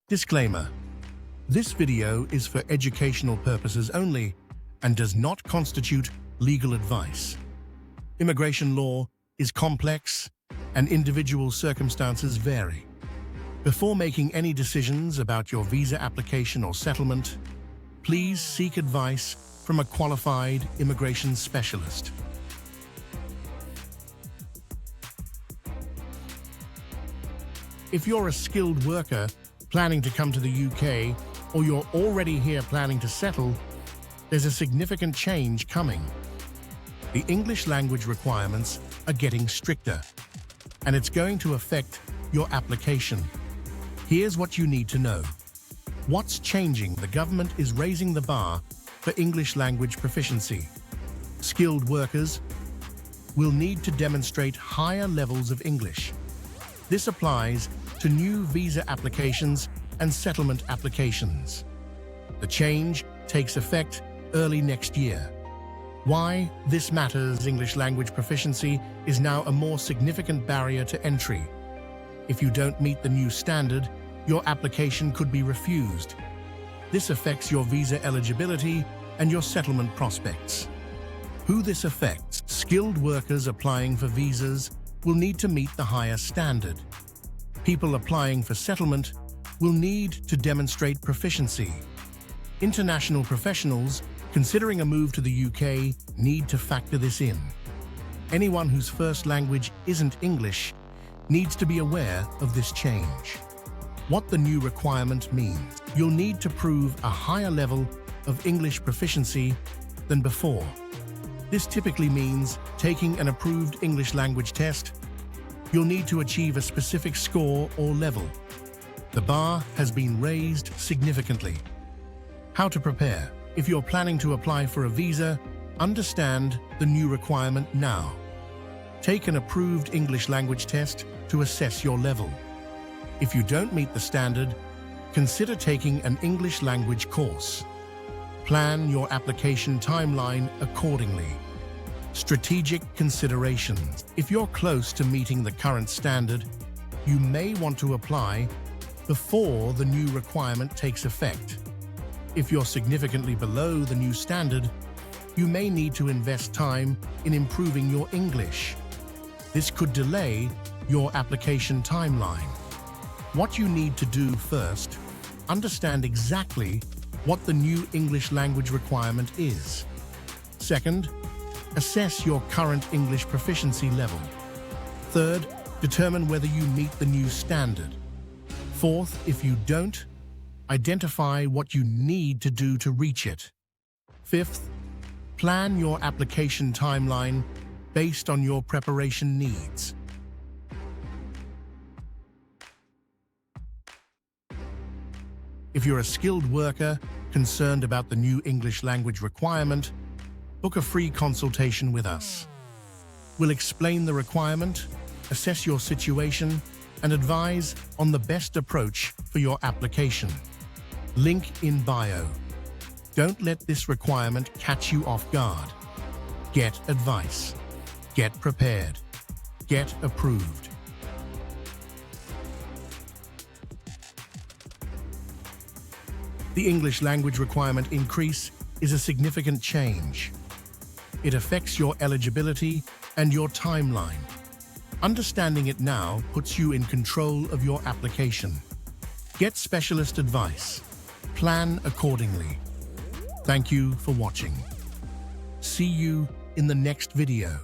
Disclaimer: this video is for educational purposes only and does not constitute legal advice. Immigration law is complex and individual circumstances vary. Before making any decisions about your visa application or settlement, please seek advice from a qualified immigration specialist. If you're a skilled worker planning to come to the UK, or you're already here planning to settle, there's a significant change coming. The English language requirements are getting stricter, and it's going to affect your application. Here's what you need to know. What's changing? The government is raising the bar for English language proficiency. Skilled workers will need to demonstrate higher levels of English. This applies to new visa applications and settlement applications. The change takes effect early next year. Why this matters? English language proficiency is now a more significant barrier to entry. If you don't meet the new standard, your application could be refused. This affects your visa eligibility and your settlement prospects. Who this affects? Skilled workers applying for visas will need to meet the higher standard. People applying for settlement will need to demonstrate proficiency. International professionals considering a move to the UK need to factor this in. Anyone whose first language isn't English needs to be aware of this change. What the new requirement means: you'll need to prove a higher level of English proficiency than before. This typically means taking an approved English language test. You'll need to achieve a specific score or level. The bar has been raised significantly. How to prepare? If you're planning to apply for a visa, understand the new requirement now. Take an approved English language test to assess your level. If you don't meet the standard, consider taking an English language course. Plan your application timeline accordingly. Strategic considerations. If you're close to meeting the current standard, you may want to apply before the new requirement takes effect. If you're significantly below the new standard, you may need to invest time in improving your English. This could delay your application timeline. What you need to do first: understand exactly what the new English language requirement is. Second, assess your current English proficiency level. Third, determine whether you meet the new standard. Fourth, if you don't, identify what you need to do to reach it. Fifth, plan your application timeline based on your preparation needs. If you're a skilled worker concerned about the new English language requirement, book a free consultation with us. We'll explain the requirement, assess your situation, and advise on the best approach for your application. Link in bio. Don't let this requirement catch you off guard. Get advice. Get prepared. Get approved. The English language requirement increase is a significant change. It affects your eligibility and your timeline. Understanding it now puts you in control of your application. Get specialist advice. Plan accordingly. Thank you for watching. See you in the next video.